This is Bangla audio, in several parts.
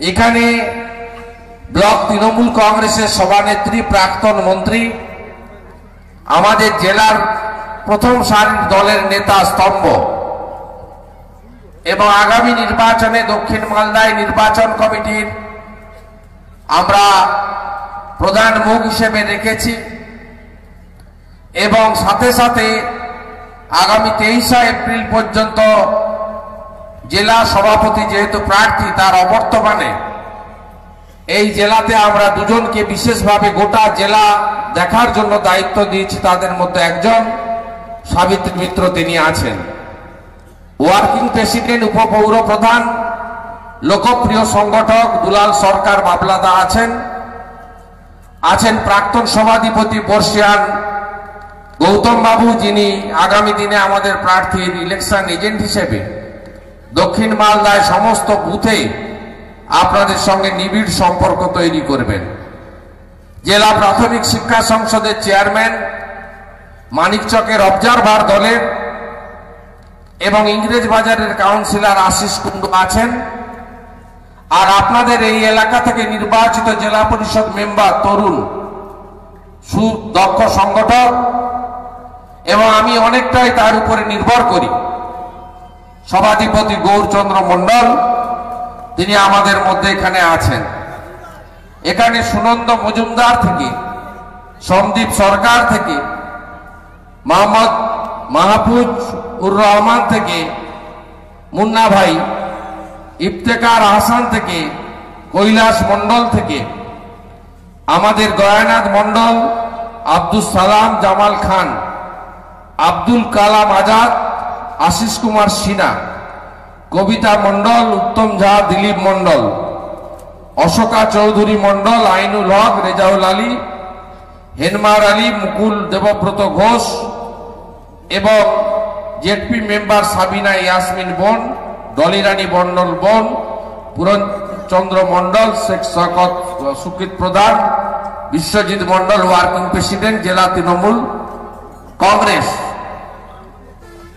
এখানে ব্লক তৃণমূল কংগ্রেসের সভানেত্রী, প্রাক্তন মন্ত্রী, আমাদের জেলার প্রথম সারির দলের নেতা স্তম্ভ এবং আগামী নির্বাচনে দক্ষিণ মালদায় নির্বাচন কমিটির আমরা প্রধান মুখ হিসেবে রেখেছি এবং সাথে সাথে আগামী 23 এপ্রিল পর্যন্ত জেলা সভাপতি যেহেতু প্রার্থী, তার অবর্তমানে এই জেলাতে আমরা দুজনকে বিশেষভাবে গোটা জেলা দেখার জন্য দায়িত্ব দিয়েছি। তাদের মধ্যে একজন সাবিত্রী মিত্র, তিনি আছেন ওয়ার্কিং প্রেসিডেন্ট, উপপৌর প্রধান, লোকপ্রিয় সংগঠক দুলাল সরকার বাবলাদা আছেন প্রাক্তন সভাধিপতি বর্ষিয়ান গৌতম বাবু, যিনি আগামী দিনে আমাদের প্রার্থীর ইলেকশন এজেন্ট হিসেবে দক্ষিণ মালদায় সমস্ত বুথে আপনাদের সঙ্গে নিবিড় সম্পর্ক তৈরি করবেন। জেলা প্রাথমিক শিক্ষা সংসদের চেয়ারম্যান, মানিকচকের অবজারভার দলের এবং ইংরেজ বাজারের কাউন্সিলর আশিস কুন্ডু আছেন। আর আপনাদের এই এলাকা থেকে নির্বাচিত জেলা পরিষদ মেম্বার, তরুণ সুদক্ষ সংগঠক, এবং আমি অনেকটাই তার উপরে নির্ভর করি, সভাধিপতি গৌরচন্দ্র মণ্ডল, তিনি আমাদের মধ্যে এখানে আছেন। এখানে সুনন্দ মজুমদার থেকে, সন্দীপ সরকার থেকে, মোহাম্মদ মাহফুজ উর রহমান থেকে, মুন্না ভাই, ইফতেকার আহসান থেকে, কৈলাস মণ্ডল থেকে, আমাদের গয়ানাথ মণ্ডল, আব্দুল সালাম জামাল খান, আব্দুল কালাম আজাদ, আশিস কুমার সিনহা, কবিতা মণ্ডল, উত্তম ঝা, দিলীপ মণ্ডল, অশোকা চৌধুরী মণ্ডল, আইনুল হক, রেজাউল আলী, হেনমার আলী, মুকুল দেবব্রত ঘোষ এবং জেডপি মেম্বার সাবিনা ইয়াসমিন বোন, ডলিরানী মণ্ডল বোন, পুরনচন্দ্র মণ্ডল, শেখ শকত সুকৃত প্রধান, বিশ্বজিৎ মণ্ডল, ওয়ার্কিং প্রেসিডেন্ট, জেলা তৃণমূল কংগ্রেস,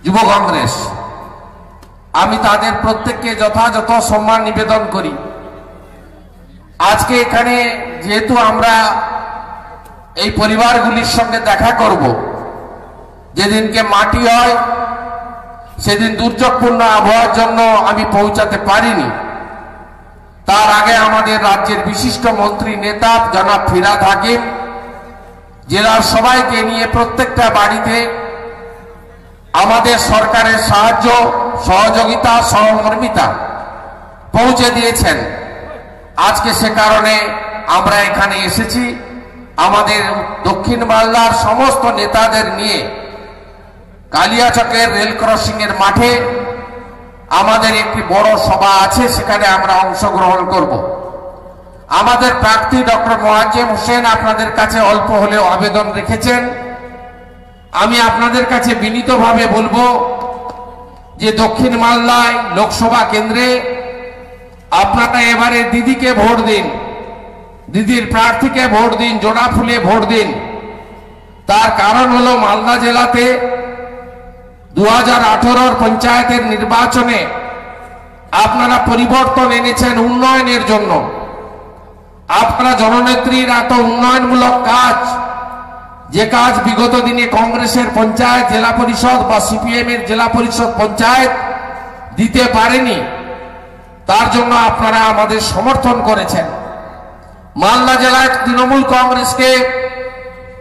যুব কংগ্রেস। আমি তাদের প্রত্যেককে যথাযথ সম্মান নিবেদন করি। আজকে এখানে যেহেতু আমরা এই পরিবারগুলির সঙ্গে দেখা করব, যেদিনকে মাটি হয় সেদিন দুর্যোগপূর্ণ আবহাওয়ার জন্য আমি পৌঁছাতে পারিনি। তার আগে আমাদের রাজ্যের বিশিষ্ট মন্ত্রী নেতা জনাব ফিরহাদ হাকিম জেলার সবাইকে নিয়ে প্রত্যেকটা বাড়িতে আমাদের সরকারের সাহায্য, সহযোগিতা, সহমর্মিতা পৌঁছে দিয়েছেন। আজকে সে কারণে আমরা এখানে এসেছি আমাদের দক্ষিণ মালদার সমস্ত নেতাদের নিয়ে কালিয়াচকের রেল ক্রসিং এর মাঠে আমাদের একটি বড় সভা আছে, সেখানে আমরা অংশগ্রহণ করব। আমাদের প্রার্থী ডক্টর মোয়াজ্জেম হোসেন আপনাদের কাছে অল্প হলেও আবেদন রেখেছেন। আমি আপনাদের কাছে বিনীতভাবে বলবো যে দক্ষিণ মালদায় লোকসভা কেন্দ্রে আপনারা এবারে দিদিকে ভোট দিন, দিদির প্রার্থীকে ভোট দিন, জোড়া ফুলে ভোট দিন। তার কারণ হলো মালদা জেলাতে 2018 পঞ্চায়েতের নির্বাচনে আপনারা পরিবর্তন এনেছেন উন্নয়নের জন্য। আপনারা জননেত্রীর এত উন্নয়নমূলক কাজ, যে কাজ বিগত দিনে কংগ্রেসের পঞ্চায়েত জেলা পরিষদ বা সিপিএম এর জেলা পরিষদ পঞ্চায়েত দিতে পারেনি, তার জন্য আপনারা আমাদের সমর্থন করেছেন। মালদা জেলায় তৃণমূল কংগ্রেসকে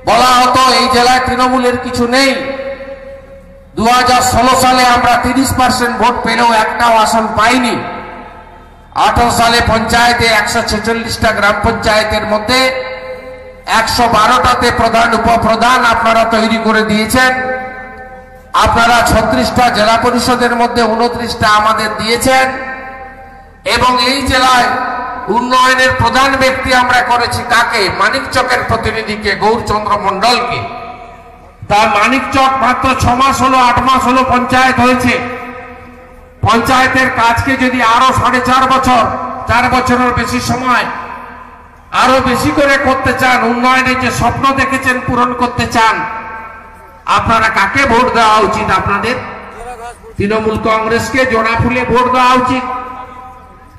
বলা হতো এই জেলায় তৃণমূলের কিছু নেই। 2016 সালে আমরা 30% ভোট পেলেও একটাও আসন পাইনি। 18 সালে পঞ্চায়েতে 146টা গ্রাম পঞ্চায়েতের মধ্যে 112টাতে প্রধান উপপ্রধান আপনারা তৈরি করে দিয়েছেন। আপনারা 36টা জেলা পরিষদের মধ্যে 29টা আমাদের দিয়েছেন এবং এই জেলায় উন্নয়নের প্রধান ব্যক্তি আমরা করেছি কাকে? মানিকচকের প্রতিনিধিকে, গৌরচন্দ্র মণ্ডলকে। তার মানিকচক মাত্র 6 মাস হলো, 8 মাস হলো পঞ্চায়েত হয়েছে। পঞ্চায়েতের কাজকে যদি আরো 4.5 বছর, 4 বছরের বেশি সময় আরো বেশি করে করতে চান, উন্নয়নের যে স্বপ্ন দেখেছেন পূরণ করতে চান, আপনারা কাকে ভোট দেওয়া উচিত? আপনাদের তৃণমূল কংগ্রেসকে জোড়া ফুলে ভোট দেওয়া উচিত।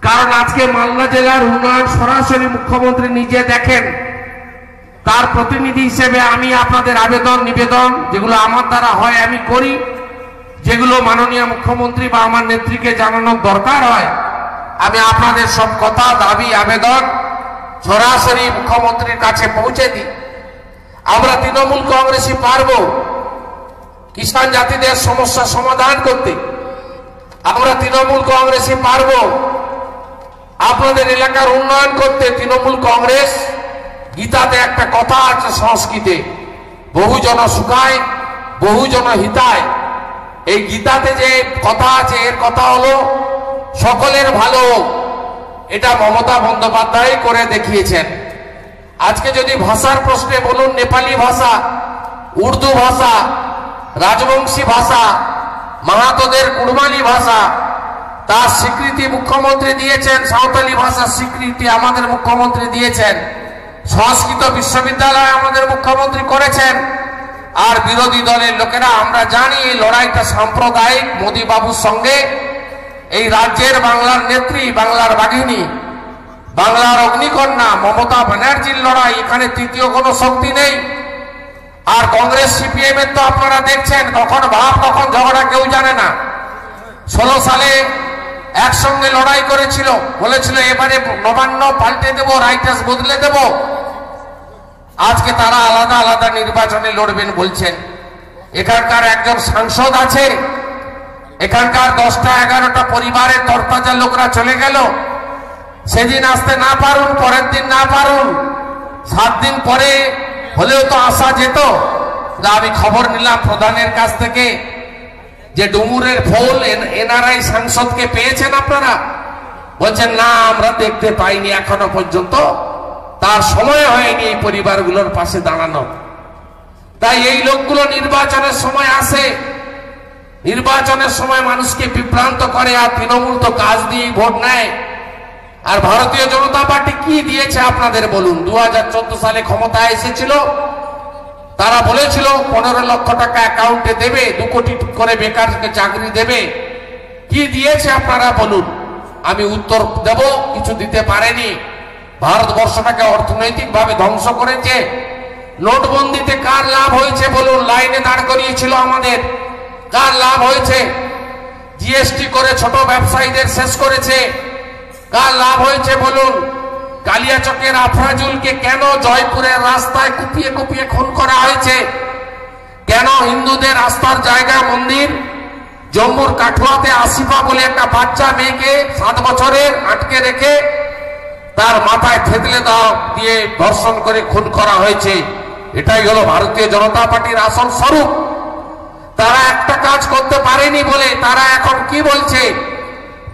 কারণ আজকে মালদা জেলার উন্নয়ন সরাসরি মুখ্যমন্ত্রী নিজে দেখেন। তার প্রতিনিধি হিসেবে আমি আপনাদের আবেদন নিবেদন যেগুলো আমার দ্বারা হয় আমি করি, যেগুলো মাননীয় মুখ্যমন্ত্রী বা আমার নেত্রীকে জানানোর দরকার হয় আমি আপনাদের সব কথা দাবি আবেদন সরাসরি মুখ্যমন্ত্রীর কাছে পৌঁছে দিই। আমরা তৃণমূল কংগ্রেসই পারব কিষাণ জাতিদের সমস্যা সমাধান করতে। আমরা তৃণমূল কংগ্রেসই পারব আপনাদের এলাকার উন্নয়ন করতে। তৃণমূল কংগ্রেস, গীতাতে একটা কথা আছে সংস্কৃতে, বহুজন সুখায় বহুজন হিতায়। এই গীতাতে যে কথা আছে এর কথা হলো সকলের ভালো। এটা মমতা বন্দ্যোপাধ্যায় করে দেখিয়েছেন। আজকে যদি ভাষার প্রশ্নে বলুন, নেপালি ভাষা, উর্দু ভাষা, রাজবংশী ভাষা, মাহাতোদের কুড়মালি ভাষা, তার স্বীকৃতি মুখ্যমন্ত্রী দিয়েছেন। সাঁওতালি ভাষার স্বীকৃতি আমাদের মুখ্যমন্ত্রী দিয়েছেন। সংস্কৃত বিশ্ববিদ্যালয় আমাদের মুখ্যমন্ত্রী করেছেন। আর বিরোধী দলের লোকেরা আমরা জানি এই লড়াইটা সাম্প্রদায়িক। মোদী বাবুর সঙ্গে এই রাজ্যের বাংলার নেত্রী, বাংলার বাঘিনী, বাংলার অগ্নিকন্যা মমতা ব্যানার্জির লড়াই। এখানে তৃতীয় কোনো শক্তি নেই। আর কংগ্রেস সিপিএম এর তো আপনারা দেখছেন কখন ভাব কখন ঝগড়া কেউ জানে না। 16 সালে একসঙ্গে লড়াই করেছিল, বলেছিল এবারে নবান্ন পাল্টে দেব, রাইটার্স বদলে দেব। আজকে তারা আলাদা আলাদা নির্বাচনে লড়বেন বলছেন। এখানকার একজন সাংসদ আছে, এখানকার 10টা 11টা পরিবারের তরতাজা লোকরা চলে গেল। সেদিন আসতে না পারুন, পরের দিন না পারুন, 7 দিন পরে হলেও তো আসা যেত। আমি খবর নিলাম প্রধানের কাছ থেকে যে ডুমুরের ফল এনআরআই সাংসদকে পেয়েছেন আপনারা। বলছেন না আমরা দেখতে পাইনি এখনো পর্যন্ত, তার সময় হয়নি এই পরিবারগুলোর পাশে দাঁড়ানো। তাই এই লোকগুলো নির্বাচনের সময় আসে, নির্বাচনের সময় মানুষকে বিভ্রান্ত করে। আর তৃণমূল তো কাজ দিয়েই ভোট নেয়। আর ভারতীয় জনতা পার্টি কি দিয়েছে আপনাদের বলুন? 2014 সালে ক্ষমতায় এসেছিল, তারা বলেছিল 15 লক্ষ টাকা অ্যাকাউন্টে দেবে, 2 কোটি করে বেকারকে চাকরি দেবে। কি দিয়েছে আপনারা বলুন? আমি উত্তর দেব, কিছু দিতে পারেনি। ভারতবর্ষটাকে অর্থনৈতিকভাবে ধ্বংস করেছে। নোটবন্দিতে কার লাভ হয়েছে বলুন? লাইনে দাঁড় করিয়েছিল আমাদের, কার লাভ হয়েছে? জিএসটি করে ছোট ব্যবসায়ীদের শেষ করেছে, কার লাভ হয়েছে বলুন? কালিয়াচকের আফরাজুলকে কেন জয়পুরের রাস্তায় কুপিয়ে কুপিয়ে খুন করা হয়েছে? কেন হিন্দুদের আস্থার জায়গা মন্দির জম্মুর কাঠুয়াতে আসিফা বলে একটা বাচ্চা মেয়েকে 7 বছরের আটকে রেখে তার মাথায় থেতলে দাও দিয়ে ধর্ষণ করে খুন করা হয়েছে? এটাই হলো ভারতীয় জনতা পার্টির আসল স্বরূপ। তারা একটা কাজ করতে পারেনি বলে তারা এখন কি বলছে?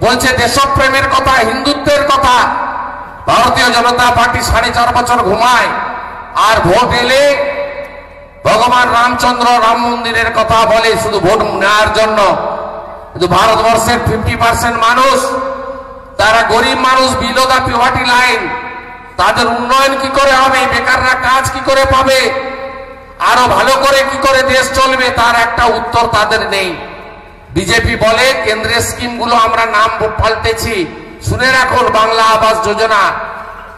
বলছে দেশপ্রেমের কথা, হিন্দুত্বের কথা। ভারতীয় জনতা পার্টি 4.5 বছর ঘুমায়, আর ভোট এলে ভগবান রামচন্দ্র রাম মন্দিরের কথা বলে শুধু ভোট নেওয়ার জন্য। কিন্তু ভারতবর্ষের 50% মানুষ, তারা গরিব মানুষ, বিলো দা পিওয়ার্টি লাইন। তাদের উন্নয়ন কি করে হবে? বেকাররা কাজ কি করে পাবে? আরো ভালো করে কি করে দেশ চলবে? তার একটা উত্তর তাদের নেই। বিজেপি বলে কেন্দ্রের স্কিমগুলো আমরা নাম পাল্টেছি। শুনে রাখুন, বাংলা আবাস যোজনা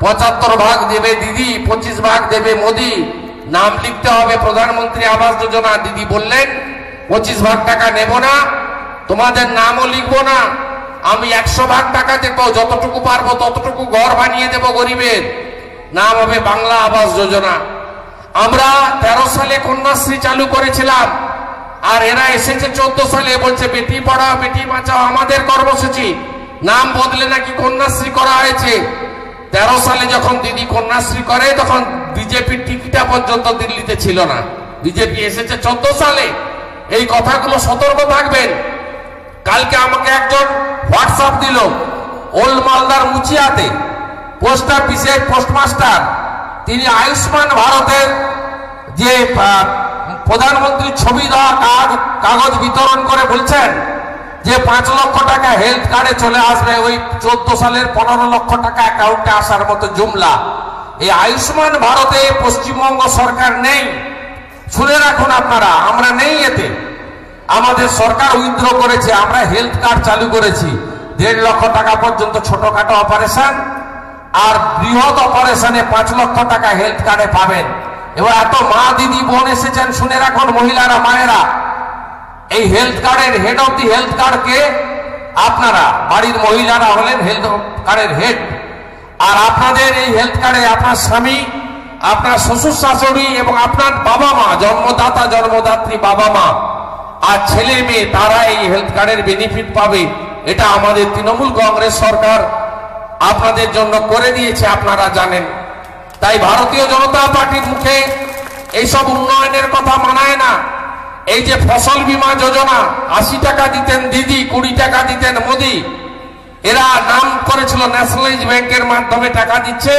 75 ভাগ দেবে দিদি, 25 ভাগ দেবে মোদি। নাম লিখতে হবে প্রধানমন্ত্রী আবাস যোজনা। দিদি বললেন 25 ভাগ টাকা নেব না, তোমাদের নামও লিখবো না, আমি 100 ভাগ টাকা দেব, যতটুকু পারবো ততটুকু ঘর বানিয়ে দেব গরিবের। নাম হবে বাংলা আবাস যোজনা। আমরা 13 সালে কন্যাশ্রী চালু করেছিলাম, আর এরা এসেছে 14 সালে, বলছে বেটি পড়াও বেটি বাঁচাও আমাদের কর্মসূচি। নাম বদলে নাকি কন্যাশ্রী করা হয়েছে। 13 সালে যখন দিদি কন্যাশ্রী করে তখন বিজেপির টিকিটা পর্যন্ত দিল্লিতে ছিল না। বিজেপি এসেছে 14 সালে। এই কথাগুলো সতর্ক থাকবেন। কালকে আমাকে একজন হোয়াটসঅ্যাপ দিল, ওল্ড মালদার মুচিয়াতে পোস্ট অফিসের পোস্টমাস্টার, তিনি আয়ুষ্মান ভারতের যে প্রধানমন্ত্রীর ছবি দেওয়া কাগজ বিতরণ করে বলছেন যে 5 লক্ষ টাকা হেলথ কার্ডে চলে আসবে। ওই 14 সালের 15 লক্ষ টাকা অ্যাকাউন্টে আসার মতো জুমলা। এই আয়ুষ্মান ভারতে পশ্চিমবঙ্গ সরকার নেই। শুনে রাখুন আপনারা, আমরা নেই এতে। আমাদের সরকার উইথড্র করেছে, আমরা হেলথ কার্ড চালু করেছি। 1.5 লক্ষ টাকা পর্যন্ত ছোটখাটো অপারেশন, আর বৃহৎ অপারেশনে 5 লক্ষ টাকা হেলথ কার্ডে পাবেন। এবার এত মা দিদি বোন এসেছেন, শুনে রাখুন মহিলারা মায়েরা, এই হেলথ কার্ডের head of the health card কে? আপনারা বাড়ির মহিলারা হলেন হেলথ কার্ডের হেড। আর আপনাদের এই হেলথ কার্ডে আপনার স্বামী, আপনার শ্বশুর শাশুড়ি এবং আপনার বাবা মা, জন্মদাতা জন্মদাত্রী বাবা মা আর ছেলে মেয়ে, তারা এই হেলথ কার্ডের বেনিফিট পাবে। এটা আমাদের তৃণমূল কংগ্রেস সরকার আপনাদের জন্য করে দিয়েছে, আপনারা জানেন। তাই ভারতীয় জনতা পার্টির মুখে এইসব উন্নয়নের কথা মানায় না। এই যে ফসল বীমা যোজনা, 80 টাকা দিতেন দিদি, 20 টাকা দিতেন মোদি, এরা নাম করেছিল ন্যাশনালাইজ ব্যাংকের মাধ্যমে টাকা দিচ্ছে,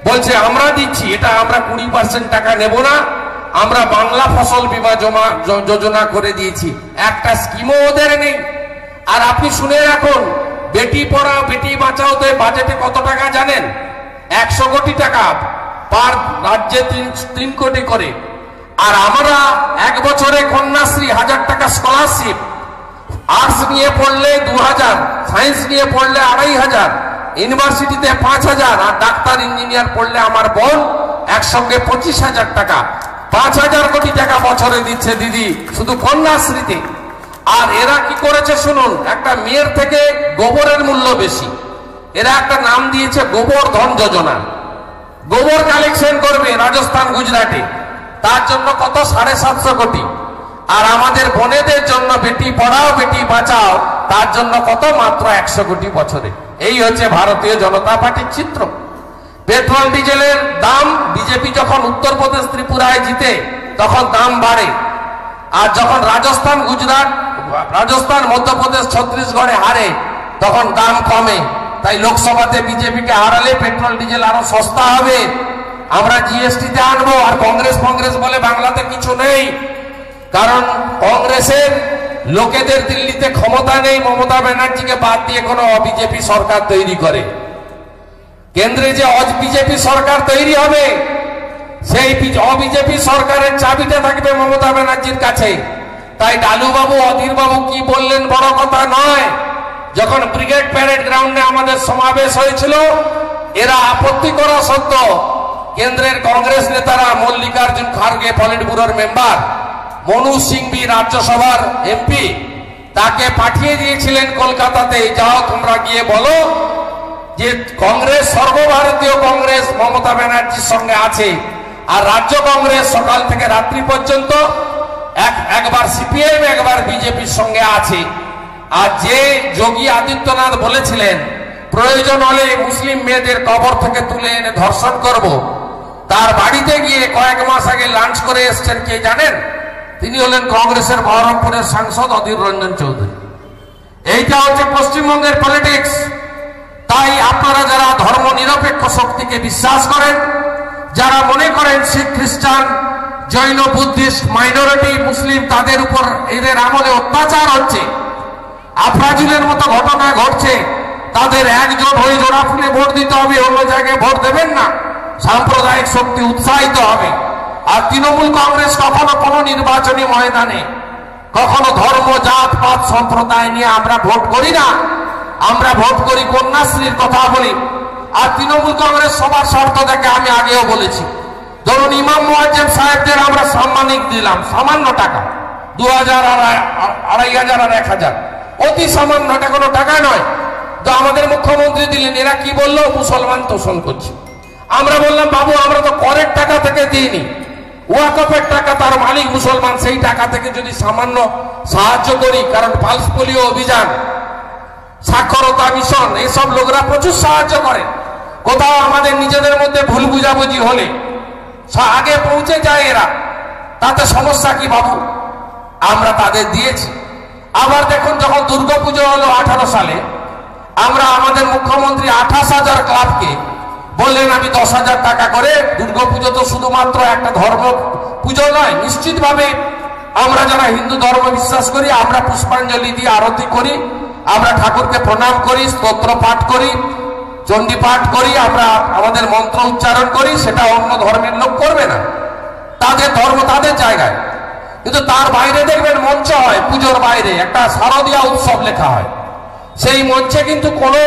বলছে আমরা দিচ্ছি, এটা আমরা 20% টাকা নেব না, আমরা বাংলা ফসল বীমা যোজনা করে দিয়েছি। একটা স্কিমও ওদের নেই। আর আপনি শুনে রাখুন, বেটি পড়াও বেটি বাঁচাওতে বাজেটে কত টাকা জানেন? 100 কোটি টাকা, পার রাজ্যে 3 কোটি করে। আর আমরা এক বছরে কন্যাশ্রী 1000 টাকা স্কলারশিপ, আর্টস নিয়ে পড়লে 2000, সায়েন্স নিয়ে পড়লে 2500, ইউনিভার্সিটিতে 5000, আর ডাক্তার ইঞ্জিনিয়ার পড়লে আমার বোন একসঙ্গে 25,000 টাকা, 5000 কোটি টাকা বছরে দিচ্ছে দিদি শুধু কন্যাশ্রীতে। আর এরা কি করেছে শুনুন, একটা মেয়ের থেকে গোবরের মূল্য বেশি, এরা একটা নাম দিয়েছে গোবর ধন যোজনা। গোবর কালেকশন করবে রাজস্থান গুজরাটে, তার জন্য কত 750 কোটি। আর আমাদের বোনেদের জন্য বেটি পড়াও বেটি বাঁচাও, তার জন্য কত? মাত্র 100 কোটি বছরে। এই হচ্ছে ভারতীয় জনতা পার্টির চিত্র। পেট্রোল ডিজেলের দাম, বিজেপি যখন উত্তরপ্রদেশ ত্রিপুরায় জিতে তখন দাম বাড়ে, আর যখন রাজস্থান গুজরাট, রাজস্থান মধ্যপ্রদেশ ছত্তিশগড়ে হারে তখন দাম কমে। তাই লোকসভাতে বিজেপিকে হারালে পেট্রোল ডিজেল আরো সস্তা হবে, আমরা জিএসটিতে আনবো। আর কংগ্রেস বলে বাংলাতে কিছু নেই, কারণ কংগ্রেসের লোকেদের দিল্লিতে ক্ষমতা নেই মমতা ব্যানার্জিকে বাদ দিয়ে কোনো বিজেপি সরকার তৈরি করে। কেন্দ্রে যে বিজেপি সরকার তৈরি হবে, সেই অবিজেপি সরকারের চাবিটা থাকবে মমতা ব্যানার্জির কাছে। তাই ডালুবাবু অধীর বাবু কি বললেন বড় কথা নয়। যখন ব্রিগেড প্যারেড গ্রাউন্ডে আমাদের সমাবেশ হয়েছিল, এরা আপত্তি করা সত্ত্বেও কেন্দ্রের কংগ্রেস নেতারা, মল্লিকার্জুন খার্গে পলিট ব্যুরোর মেম্বার, মনু সিংভি রাজ্যসভার এমপি, তাকে পাঠিয়ে দিয়েছিলেন কলকাতাতে, যাও তোমরা গিয়ে বলো যে কংগ্রেস, সর্বভারতীয় কংগ্রেস মমতা ব্যানার্জির সঙ্গে আছে, আর রাজ্য কংগ্রেস সকাল থেকে রাত্রি পর্যন্ত একবার সিপিএম একবার বিজেপির সঙ্গে আছে। আর যে যোগী আদিত্যনাথ বলেছিলেন প্রয়োজন হলে মুসলিম মেয়েদের কবর থেকে তুলে এনে ধর্ষণ করব, তার বাড়িতে গিয়ে কয়েক মাস আগে লাঞ্চ করে এসছেন কে জানেন? তিনি হলেন কংগ্রেসের বহরমপুরের সাংসদ অধীর রঞ্জন চৌধুরী। এইটা হচ্ছে পশ্চিমবঙ্গের পলিটিক্স। তাই আপনারা যারা ধর্ম নিরপেক্ষ শক্তিকে বিশ্বাস করেন, যারা মনে করেন শিখ খ্রিস্টান জৈন বুদ্ধিস্ট মাইনরিটি মুসলিম তাদের উপর এদের আমলে অত্যাচার হচ্ছে, আফরাজুলের মতো ঘটনা ঘটছে, তাদের একজোট হয়ে জোড়া ফুলে ভোট দিতে হবে, অন্য জায়গায় ভোট দেবেন না। সাম্প্রদায়িক শক্তি উৎসাহিত হবে। আর তৃণমূল কংগ্রেস কখনো কোনো নির্বাচনী ময়দানে কখনো ধর্ম জাত পাত সম্প্রদায় নিয়ে আমরা ভোট করি না। আমরা ভোট করি কন্যাশ্রীর কথা বলি। আর তৃণমূল কংগ্রেস সবার স্বার্থ দেখে, আমি আগেও বলেছি, ধরুন ইমাম মুয়াজ্জেম সাহেবদের আমরা সম্মানিক দিলাম সামান্য টাকা, 2000 আর 2500 আর 1000, অতি সামান্য, এটা কোনো টাকা নয়। তো আমাদের মুখ্যমন্ত্রী দিলেন, এরা কি বললো? মুসলমান তোষণ করছে। আমরা বললাম বাবু আমরা তো করের টাকা থেকে দিইনি, ওয়াকফের টাকা, তার মালিক মুসলমান, সেই টাকা থেকে যদি সামান্য সাহায্য করি, কারণ পালস পোলিও অভিযান, সাক্ষরতা মিশন, এইসব লোকরা প্রচুর সাহায্য করে। কোথাও আমাদের নিজেদের মধ্যে ভুল বুঝাবুঝি হলে আগে পৌঁছে যায় এরা, তাতে সমস্যা কি বাবু? আমরা তাদের দিয়েছি। আবার দেখুন, যখন দুর্গাপুজো হলো 18 সালে, আমরা আমাদের মুখ্যমন্ত্রী 28,000 ক্লাবকে বললেন আমি 10,000 টাকা করে, দুর্গাপুজো তো শুধুমাত্র একটা ধর্ম পুজো নয়, নিশ্চিতভাবে আমরা যারা হিন্দু ধর্ম বিশ্বাস করি, আমরা পুষ্পাঞ্জলি দিয়ে আরতি করি, আমরা ঠাকুরকে প্রণাম করি, স্তোত্র পাঠ করি, চণ্ডী পাঠ করি, আমরা আমাদের মন্ত্র উচ্চারণ করি, সেটা অন্য ধর্মের লোক করবে না, তাদের ধর্ম তাদের জায়গায়। কিন্তু তার বাইরে দেখবেন মঞ্চ হয়, পুজোর বাইরে একটা শারদীয়া উৎসব লেখা হয়, সেই মঞ্চে কিন্তু কোনো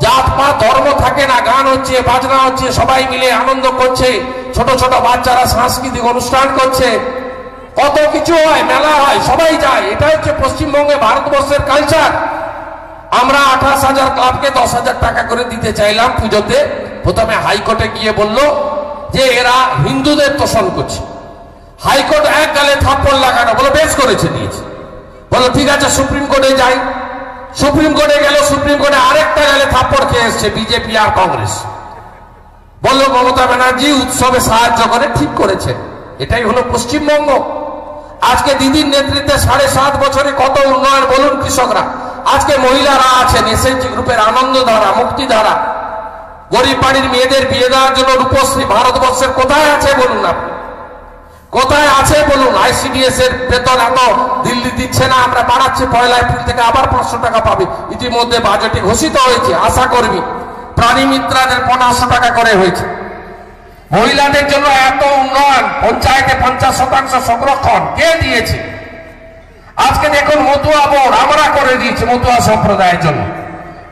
জাত পাত ধর্ম থাকে না, গান হচ্ছে, বাজনা হচ্ছে, সবাই মিলে আনন্দ করছে, ছোট ছোট বাচ্চারা সাংস্কৃতিক অনুষ্ঠান করছে, কত কিছু হয়, মেলা হয়, সবাই যায়। এটা হচ্ছে পশ্চিমবঙ্গে ভারতবর্ষের কালচার। আমরা 28,000 ক্লাবকে 10,000 টাকা করে দিতে চাইলাম পুজোতে। প্রথমে হাইকোর্টে গিয়ে বলল যে এরা হিন্দুদের তোষণ করছে। হাইকোর্ট এক গালে থাপ্পড় লাগানো, বলে বেশ করেছে, দিয়েছে। বলো ঠিক আছে, সুপ্রিম কোর্টে যাই। সুপ্রিম কোর্টে গেল, সুপ্রিম কোর্টে আরেকটা গালে থাপ্পড় খেয়ে এসছে বিজেপি আর কংগ্রেস। বলল মমতা ব্যানার্জি উৎসবে সাহায্য করে, ঠিক করেছে। এটাই হলো পশ্চিমবঙ্গ। আজকে দিদির নেতৃত্বে 7.5 বছরে কত উন্নয়ন বলুন কৃষকরা। আজকে মহিলারা আছেন এসএইচজি গ্রুপের আনন্দধারা, মুক্তিধারা, গরিব বাড়ির মেয়েদের বিয়ে দেওয়ার জন্য রূপশ্রী। ভারতবর্ষের কোথায় আছে বলুন আপনি, কোথায় আছে বলুন? আইসিডিএস এর বেতন এত দিল্লি দিচ্ছে না, আমরা বাড়াচ্ছি 1 এপ্রিল থেকে আবার 500 টাকা পাবে। ইতিমধ্যে বাজেটে ঘোষিত হয়েছে, আশা কর্মী প্রাণী মিত্রাদের 1500 টাকা করে হয়েছে। মহিলাদের জন্য এত উন্নয়ন, পঞ্চায়েতে 50% সংরক্ষণ কে দিয়েছে? আজকে দেখুন মতুয়া বোর্ড আমরা করে দিয়েছি মতুয়া সম্প্রদায়ের জন্য,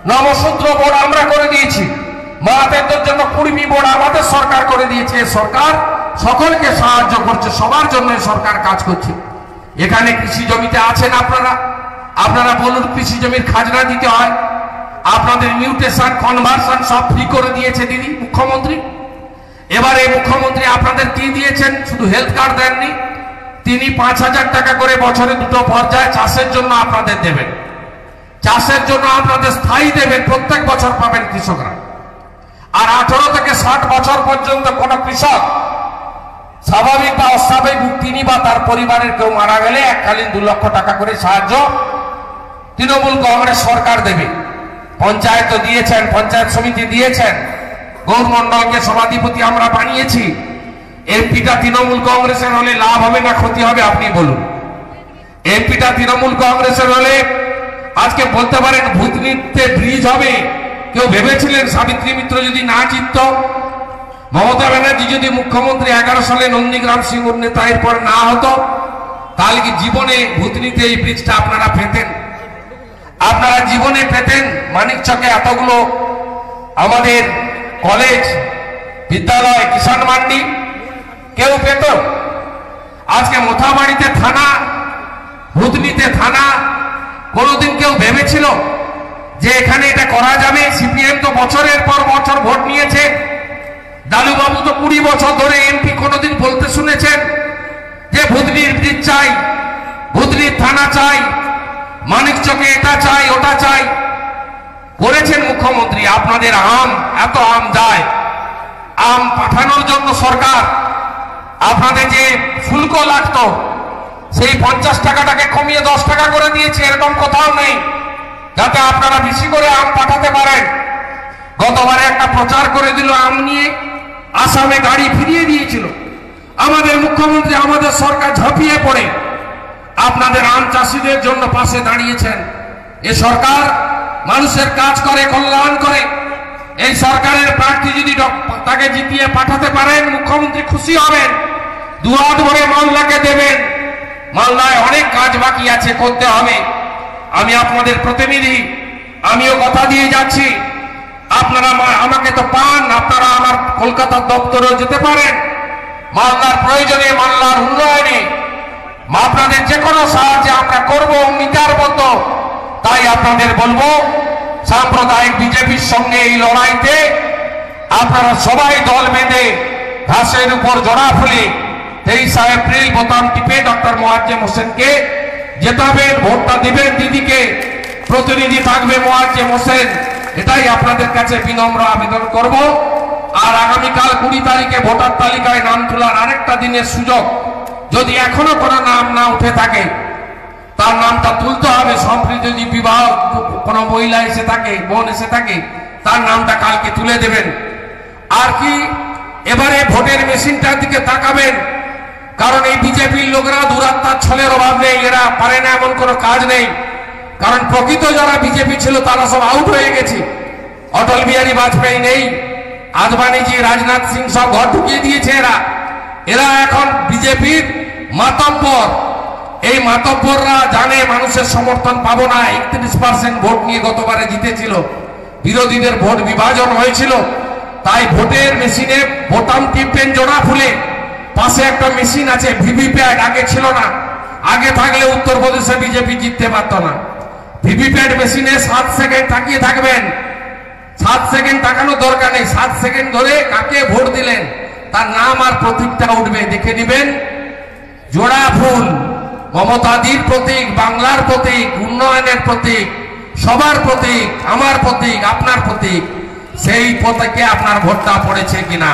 নমশূদ্র বোর্ড আমরা করে দিয়েছি, মাদের জন্য কুর্মী বোর্ড আমাদের সরকার করে দিয়েছে। সরকার সকলকে সাহায্য করছে, সবার জন্য সরকার কাজ করছে। এখানে কৃষি জমিতে আছেন আপনারা, আপনারা বলুন কৃষি জমির খাজনা দিতে হয়, আপনাদের মিউটেশন কনভার্সন সব ফ্রি করে দিয়েছে দিদি মুখ্যমন্ত্রী। এবারে মুখ্যমন্ত্রী আপনাদের কি দিয়েছেন? শুধু হেলথ কার্ড দেননি, তিনি 5,000 টাকা করে বছরে 2টো পর্যায়ে চাষের জন্য আপনাদের দেবেন। চাষের জন্য আপনাদের স্থায়ী দেবেন, প্রত্যেক বছর পাবেন কৃষকরা। আর 18 থেকে 60 বছর পর্যন্ত কোন কৃষক স্বাভাবিক বা অস্বাভাবিক তিনি বা তার পরিবারের কেউ মারা গেলে এককালীন 2 লক্ষ টাকা করে সাহায্য তৃণমূল কংগ্রেস সরকার দেবে। পঞ্চায়েত দিয়েছেন, পঞ্চায়েত সমিতি দিয়েছেন, গৌর মন্ডলকে সভাধিপতি আমরা বানিয়েছি। এমপিটা তৃণমূল কংগ্রেসের হলে লাভ হবে না ক্ষতি হবে আপনি বলুন? এমপিটা তৃণমূল কংগ্রেসের হলে আজকে বলতে পারেন ভূতনিতে ব্রিজ হবে। কেউ ভেবেছিলেন সাবিত্রী মিত্র যদি না জিতত, মমতা ব্যানার্জি যদি মুখ্যমন্ত্রী 11 সালে নন্দীগ্রাম সিঙ্গুর নেতা এরপর না হতো, তাহলে কি জীবনে ভূতনিতে এই ব্রিজটা আপনারা পেতেন? আপনারা জীবনে পেতেন? মানিকচকে এতগুলো আমাদের কলেজ, বিদ্যালয়, কিষাণ মান্ডি কেউ পেত? আজকে মোথাবাড়িতে থানা, ভূতনিতে থানা, কোনদিন কেউ ভেবেছিল যে এখানে এটা করা যাবে? সিপিএম তো বছরের পর বছর ভোট নিয়েছে, ডালুবাবু তো 20 বছর ধরে এমপি, কোনদিন বলতে শুনেছেন যে ভূতনির ব্রিজ চাই, ভূতনির থানা চাই, মানিকচকে এটা চাই ওটা চাই? করেছেন মুখ্যমন্ত্রী। আপনাদের এত আম যায়, আম পাঠানোর জন্য সরকার আপনাদের যে শুল্ক লাগতো সেই 50 টাকাটাকে কমিয়ে 10 টাকা করে দিয়েছে। এরকম কোথাও নেই, যাতে আপনারা বেশি করে আম পাঠাতে পারেন। গতবারে একটা প্রচার করে দিল আম নিয়ে, আসামে গাড়ি ফিরিয়ে দিয়েছিল। আমাদের মুখ্যমন্ত্রী, আমাদের সরকার ঝাঁপিয়ে পড়ে আপনাদের আম চাষিদের জন্য পাশে দাঁড়িয়েছেন। এ সরকার মানুষের কাজ করে, কল্যাণ করে। এই সরকারের প্রার্থী যদি তাকে জিতিয়ে পাঠাতে পারেন, মুখ্যমন্ত্রী খুশি হবেন, দুহাত ভরে মালদাকে দেবেন। মালদায় অনেক কাজ বাকি আছে, করতে হবে। আমি আপনাদের প্রতিনিধি, আমিও কথা দিয়ে যাচ্ছি। আপনারা আমাকে তো পান, আপনারা আমার কলকাতার দপ্তরেও যেতে পারেন। মালদার প্রয়োজনে, মালদার উন্নয়নে আপনাদের যে কোনো সাহায্যে আমরা করব, অঙ্গীকারবদ্ধ। তাই আপনাদের বলবো, সাম্প্রদায়িক বিজেপির সঙ্গে এই লড়াইতে আপনারা সবাই দল বেঁধে ঘাসের উপর জোড়া ফুলে 23 এপ্রিল বোতাম টিপে ডক্টর মোয়াজ্জেম হোসেনকে জেতাবেন, ভোটটা দিবেন দিদিকে। প্রতিনিধি থাকবে মোয়াজ্জেম হোসেন, এটাই আপনাদের কাছে বিনম্র আবেদন করব। আর আগামীকাল 20 তারিখে ভোটার তালিকায় নাম তোলার আরেকটা দিনের সুযোগ, যদি এখনো কোনো নাম না উঠে থাকে তার নামটা তুলতে হবে। সম্প্রতি যদি বিবাহ কোনো মহিলা এসে থাকে, বোন এসে থাকে, তার নামটা কালকে তুলে দেবেন। আর কি এবারে ভোটের মেশিনটার দিকে তাকাবেন, কারণ এই বিজেপির লোকরা দুরাত্মার ছলের অভাব নেই, এরা পারে না এমন কোনো কাজ নেই। কারণ প্রকৃত যারা বিজেপি ছিল তারা সব আউট হয়ে গেছে। অটল বিহারী বাজপেয়ী নেই, আদবানিজি, রাজনাথ সিং সব ঘর ঢুকিয়ে দিয়েছে। এরা এখন বিজেপির মাতব্বর। এই মাতব্বররা জানে মানুষের সমর্থন পাবো না। 31% ভোট নিয়ে গতবারে জিতেছিল, বিরোধীদের ভোট বিভাজন হয়েছিল, তাই ভোটের মেশিনে বোতাম টিপবেন জোড়া ফুলে। পাশে একটা মেশিন আছে ভিভিপ্যাট, আগে ছিল না, আগে থাকলে উত্তরপ্রদেশে বিজেপি জিততে পারত না। ভিভিপ্যাট মেশিনে 7 সেকেন্ড তাকিয়ে থাকবেন, 7 সেকেন্ড তাকানোর দরকার নেই, 7 সেকেন্ড ধরে কাকে ভোট দিলেন তার নাম আর প্রতীকটা উঠবে, দেখে নিবেন। জোড়া ফুল মমতাদির প্রতীক, বাংলার প্রতীক, উন্নয়নের প্রতীক, সবার প্রতীক, আমার প্রতীক, আপনার প্রতীক, সেই প্রতীকে আপনার ভোটটা পড়েছে কিনা।